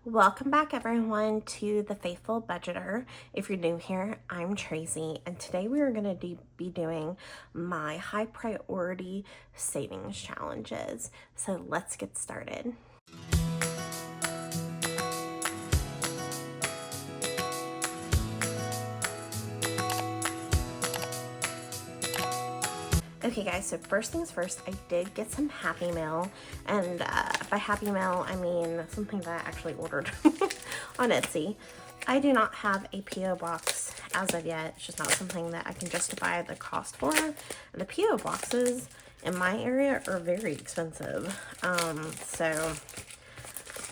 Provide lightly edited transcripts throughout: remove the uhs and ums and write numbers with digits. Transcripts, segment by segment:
Welcome back everyone to The Faithful Budgeter. If you're new here, I'm Tracy, and today we are going to be doing my high priority savings challenges. So let's get started. Okay guys, so first things first, I did get some Happy Mail, and by Happy Mail, I mean something that I actually ordered on Etsy. I do not have a P.O. box as of yet. It's just not something that I can justify the cost for. And the P.O. boxes in my area are very expensive, so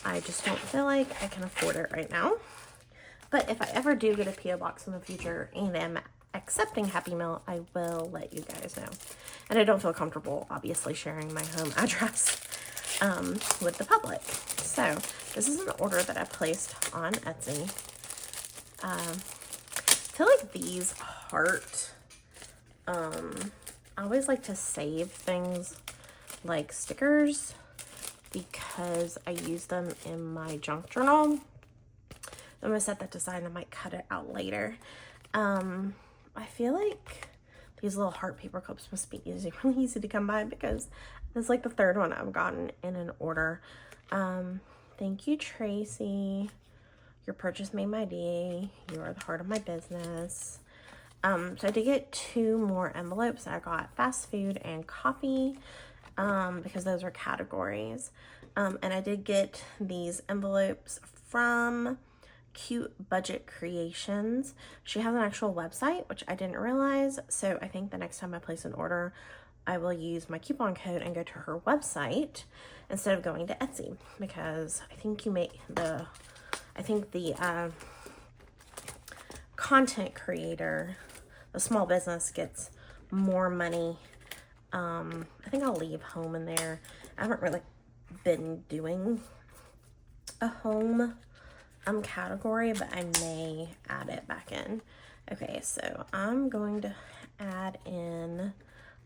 I just don't feel like I can afford it right now. But if I ever do get a P.O. box in the future and am accepting Happy Mail, I will let you guys know. And I don't feel comfortable, obviously, sharing my home address with the public. So this is an order that I placed on Etsy. I feel like these heart, I always like to save things like stickers because I use them in my junk journal. I'm gonna set that aside and I might cut it out later. I feel like these little heart paper clips must be really easy to come by because this is like the third one I've gotten in an order. Thank you, Tracy. Your purchase made my day. You are the heart of my business. So I did get 2 more envelopes. I got fast food and coffee because those are categories. And I did get these envelopes from Cute Budget Creations. She has an actual website, which I didn't realize, so I think the next time I place an order I will use my coupon code and go to her website instead of going to Etsy, because I think the content creator, the small business, gets more money. I think I'll leave home in there. I haven't really been doing a home category, but I may add it back in. Okay, so I'm going to add in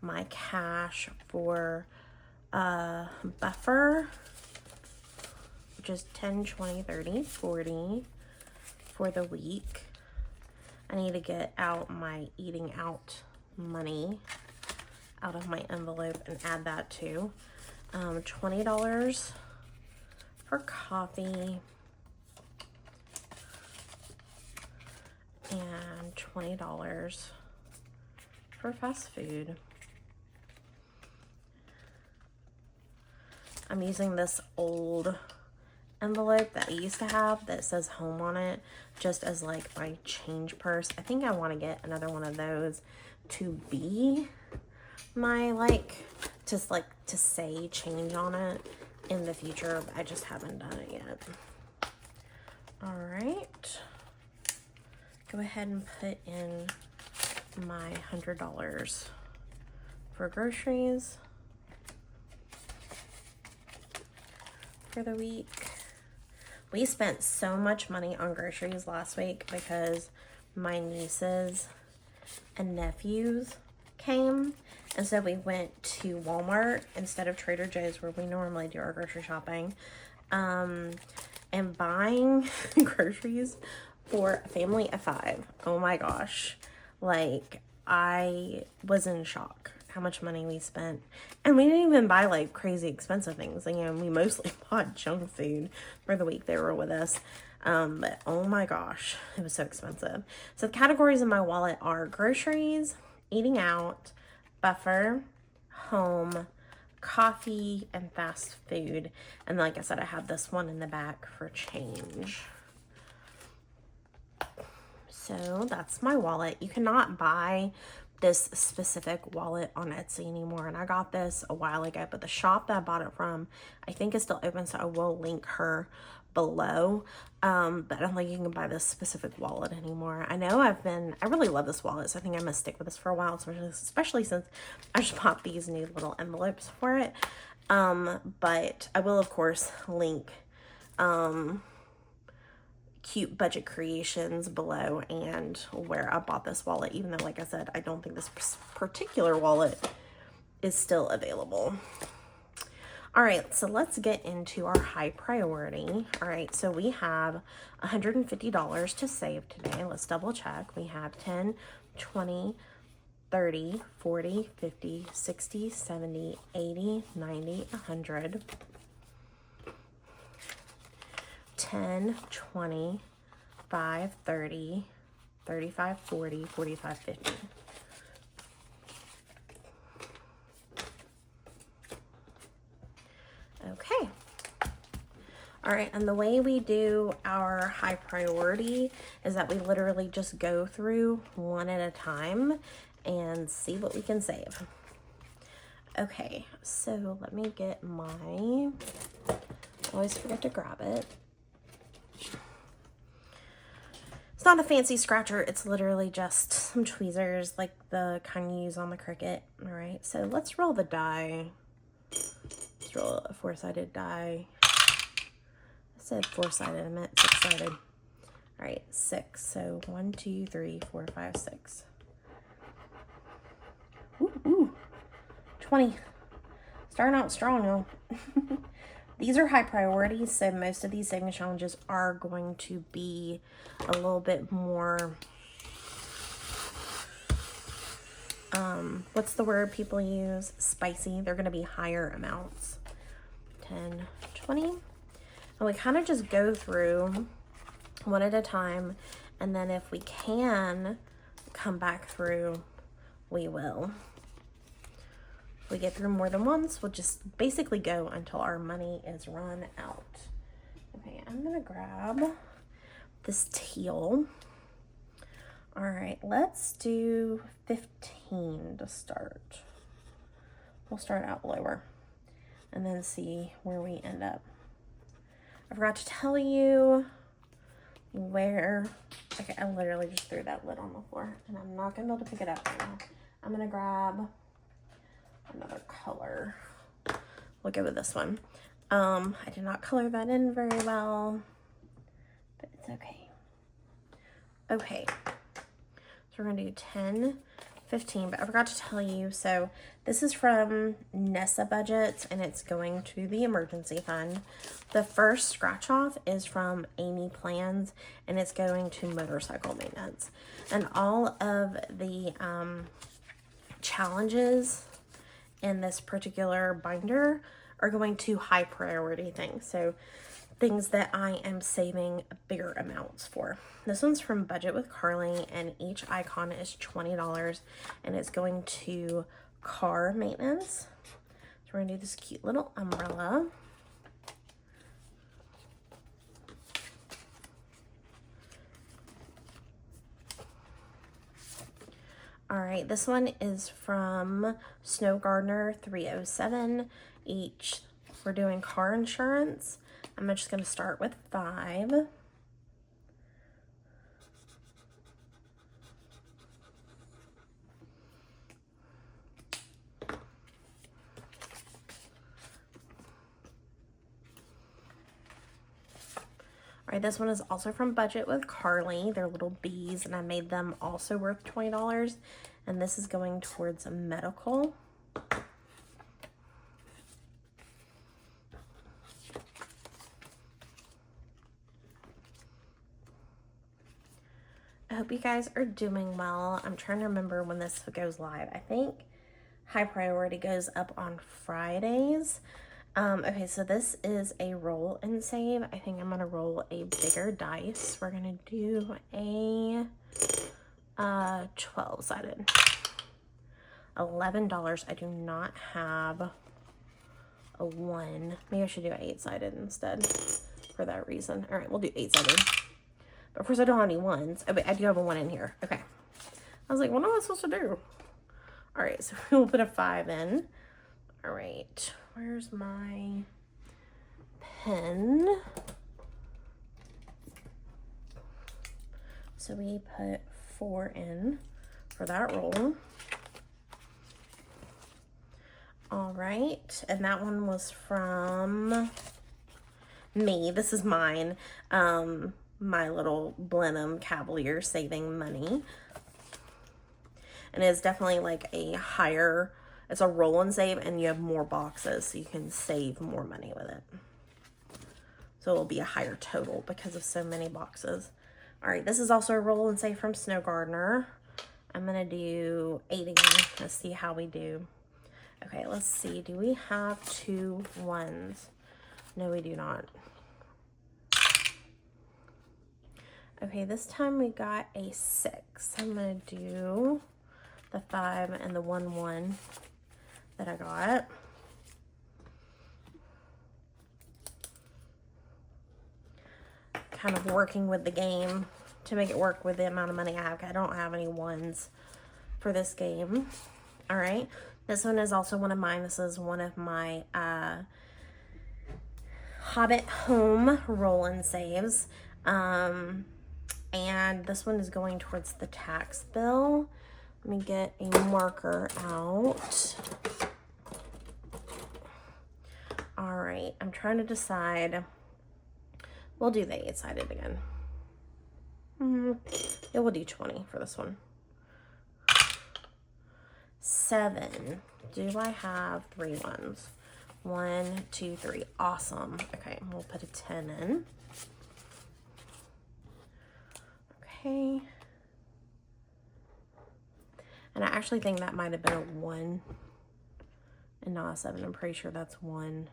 my cash for buffer, which is 10, 20, 30, 40 for the week. I need to get out my eating out money out of my envelope and add that too. $20 for coffee and $20 for fast food. I'm using this old envelope that I used to have that says home on it just as like my change purse. I think I want to get another one of those to be my just to say change on it in the future, but I just haven't done it yet. All right. Go ahead and put in my $100 for groceries for the week. We spent so much money on groceries last week because my nieces and nephews came, and so we went to Walmart instead of Trader Joe's where we normally do our grocery shopping, and buying groceries for a family of 5. Oh my gosh. Like, I was in shock how much money we spent. And we didn't even buy like crazy expensive things. You know, we mostly bought junk food for the week they were with us. But oh my gosh, it was so expensive. So the categories in my wallet are groceries, eating out, buffer, home, coffee, and fast food. And like I said, I have this one in the back for change. So that's my wallet. You cannot buy this specific wallet on Etsy anymore, and I got this a while ago, but the shop that I bought it from I think is still open, so I will link her below. But I don't think you can buy this specific wallet anymore. I really love this wallet, so I think I'm gonna stick with this for a while, especially since I just bought these new little envelopes for it. But I will of course link Cute Budget Creations below and where I bought this wallet, even though, like I said, I don't think this particular wallet is still available. All right, so let's get into our high priority. All right, so we have $150 to save today. Let's double check. We have 10, 20, 30, 40, 50, 60, 70, 80, 90, 100. 10, 20, 5, 30, 35, 40, 45, 50. Okay. All right, and the way we do our high priority is that we literally just go through one at a time and see what we can save. Okay, so let me get my, always forget to grab it. It's not a fancy scratcher, it's literally just some tweezers like the kind you use on the Cricut. All right, so let's roll the die. Let's roll a 4-sided die. I said 4-sided, I meant 6-sided. All right, 6. So 1, 2, 3, 4, 5, 6. Ooh, 20. Starting out strong, though. These are high priorities, so most of these savings challenges are going to be a little bit more, what's the word people use? Spicy. They're going to be higher amounts. 10, 20. And we kind of just go through one at a time, and then if we can come back through, we will. We get through more than once, we'll just basically go until our money is run out. Okay, I'm gonna grab this teal. All right, let's do 15 to start. We'll start out lower and then see where we end up. I forgot to tell you where, okay, I literally just threw that lid on the floor and I'm not gonna be able to pick it up right now. I'm gonna grab another color. We'll go with this one. I did not color that in very well, but it's okay. Okay, so we're gonna do 10, 15, but I forgot to tell you, so this is from Nessa Budgets and it's going to the emergency fund. The first scratch off is from Amy Plans and it's going to motorcycle maintenance. And all of the challenges in this particular binder are going to high priority things. So things that I am saving bigger amounts for. This one's from Budget with Carly and each icon is $20 and it's going to car maintenance. So we're gonna do this cute little umbrella. All right, this one is from Snow Gardener 307. Each, we're doing car insurance. I'm just gonna start with 5. All right, this one is also from Budget with Carly. They're little bees, and I made them also worth $20. And this is going towards medical. I hope you guys are doing well. I'm trying to remember when this goes live. I think high priority goes up on Fridays. Okay, so this is a roll and save. I think I'm gonna roll a bigger dice. We're gonna do a 12-sided. $11. I do not have a 1. Maybe I should do an 8-sided instead for that reason. All right, we'll do 8-sided. But of course I don't have any 1s. Oh, wait, I do have a 1 in here. Okay. I was like, what am I supposed to do? All right, so we'll put a 5 in. All right, where's my pen? So we put 4 in for that roll. All right, and that one was from me. This is mine. My little Blenheim Cavalier Saving Money. And it's definitely like a higher, It's a roll and save, and you have more boxes, so you can save more money with it. So it'll be a higher total because of so many boxes. All right, this is also a roll and save from Snow Gardener. I'm gonna do 8 again. Let's see how we do. Okay, let's see. Do we have 2 ones? No, we do not. Okay, this time we got a 6. I'm gonna do the 5 and the 1, 1 that I got. Kind of working with the game to make it work with the amount of money I have. I don't have any 1s for this game. All right, this one is also one of mine. This is one of my Hobbit Home roll and saves. And this one is going towards the tax bill. Let me get a marker out. All right, I'm trying to decide. We'll do the 8-sided again. Yeah, we'll do 20 for this one. 7. Do I have 3 ones? 1, 2, 3. Awesome. Okay, we'll put a 10 in. Okay. And I actually think that might have been a 1 and not a 7. I'm pretty sure that's 1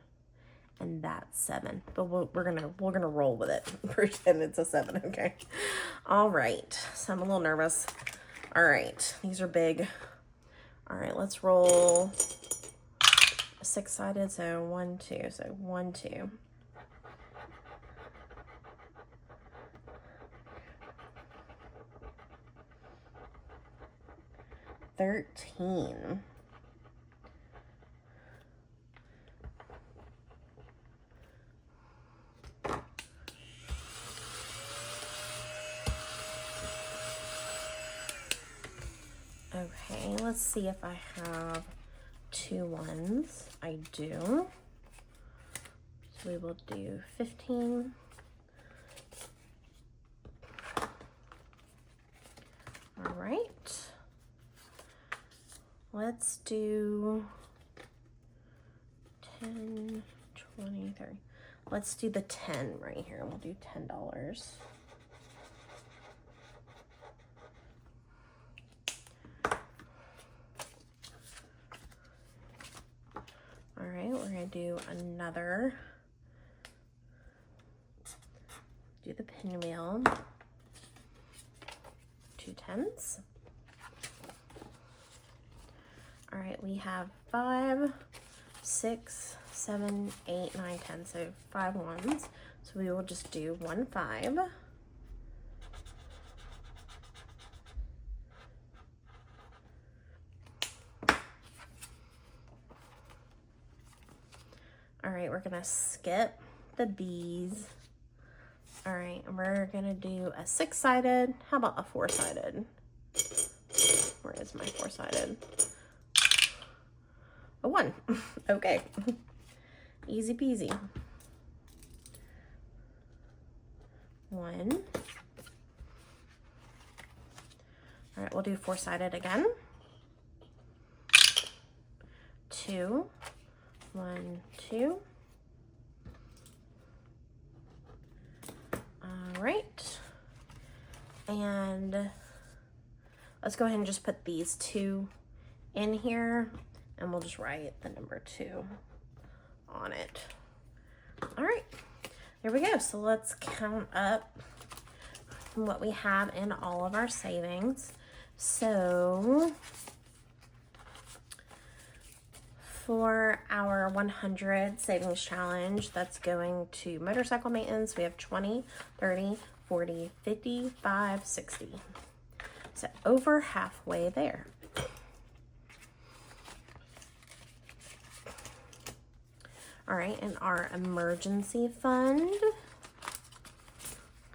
and that's 7. But we're gonna roll with it. Pretend it's a 7. Okay. All right. So I'm a little nervous. All right. These are big. All right. Let's roll a 6-sided. So 1, 2. So 1, 2. 13. Okay, let's see if I have 2 ones. I do. So we will do 15. All right. Let's do 10, 20, 30. Let's do the 10 right here. We'll do $10. All right, we're gonna do another, do the pinwheel, 2 10s. All right, we have 5, 6, 7, 8, 9, 10. So 5 ones. So we will just do 1 5. All right, we're gonna skip the B's. All right, and we're gonna do a 6-sided. How about a 4-sided? Where is my 4-sided? A 1. Okay. Easy peasy. 1. All right, we'll do 4-sided again. 2. 1, 2. All right. And let's go ahead and just put these 2 in here, and we'll just write the number 2 on it. All right, there we go. So let's count up what we have in all of our savings. So for our 100 savings challenge, that's going to motorcycle maintenance. We have 20, 30, 40, 55, 60. So over halfway there. All right, in our emergency fund,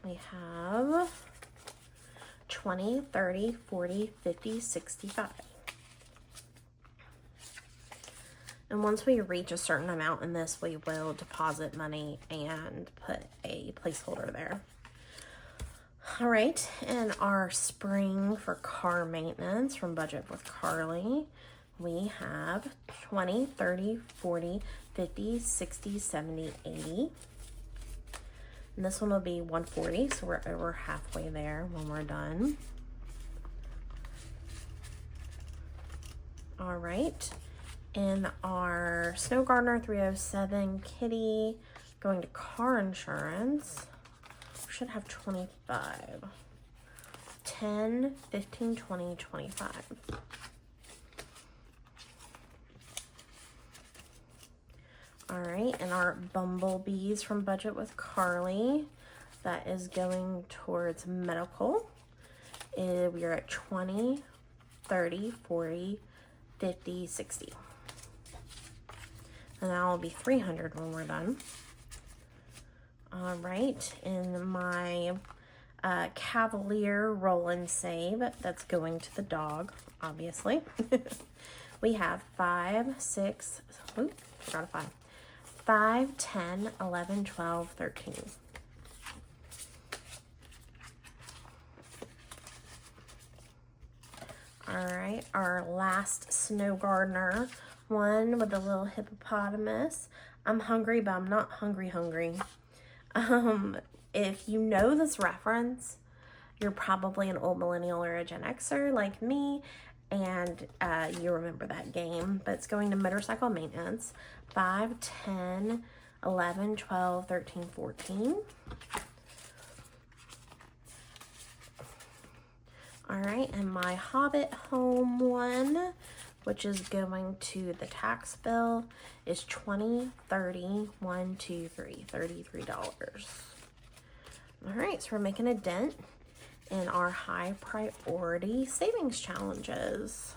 we have 20, 30, 40, 50, 65. And once we reach a certain amount in this, we will deposit money and put a placeholder there. All right, in our spring for car maintenance from Budget with Carly, we have 20, 30, 40, 50, 60, 70, 80. And this one will be 140, so we're over halfway there when we're done. All right, in our Snow Gardener 307 kitty, going to car insurance, we should have 25. 10, 15, 20, 25. All right, and our bumblebees from Budget with Carly, that is going towards medical. We are at 20, 30, 40, 50, 60. And that will be 300 when we're done. All right, in my Cavalier Roll and Save, that's going to the dog, obviously. We have 5, 6, oops, forgot a 5. 5, 10, 11, 12, 13. All right, our last Snow Gardener one with the little hippopotamus. I'm hungry, but I'm not hungry. If you know this reference, you're probably an old millennial or a Gen Xer like me, and you remember that game. But it's going to motorcycle maintenance. 5, 10, 11, 12, 13, 14. All right, and my Hobbit Home one, which is going to the tax bill, is 20, 30, 1, 2, 3, $33. All right, so we're making a dent in our high priority savings challenges.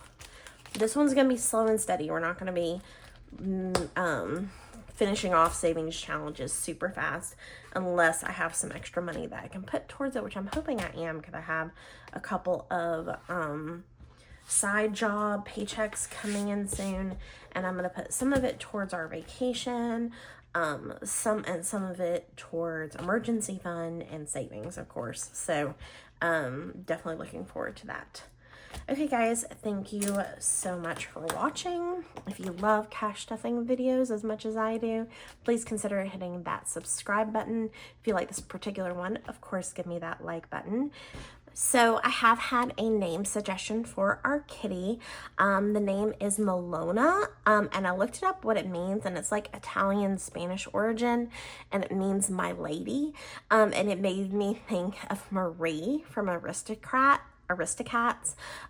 This one's gonna be slow and steady. We're not gonna be finishing off savings challenges super fast unless I have some extra money that I can put towards it, which I'm hoping I am, because I have a couple of side job paychecks coming in soon, and I'm gonna put some of it towards our vacation, some of it towards emergency fund and savings, of course. So definitely looking forward to that. Okay guys, thank you so much for watching. If you love cash stuffing videos as much as I do, please consider hitting that subscribe button. If you like this particular one, of course, give me that like button. So I have had a name suggestion for our kitty. The name is Malona, and I looked it up what it means, and it's like Italian Spanish origin, and it means my lady, and it made me think of Marie from Aristocats,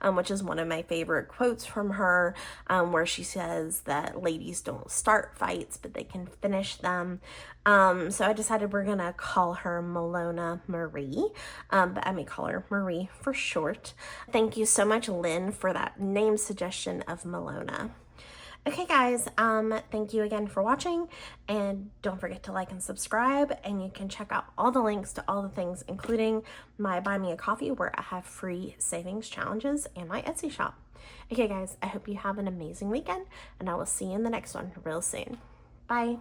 which is one of my favorite quotes from her, where she says that ladies don't start fights, but they can finish them. So I decided we're gonna call her Malona Marie, but I may call her Marie for short. Thank you so much, Lynn, for that name suggestion of Malona. Okay guys, thank you again for watching, and don't forget to like and subscribe, and you can check out all the links to all the things, including my Buy Me a Coffee, where I have free savings challenges, and my Etsy shop. Okay guys, I hope you have an amazing weekend, and I will see you in the next one real soon. Bye.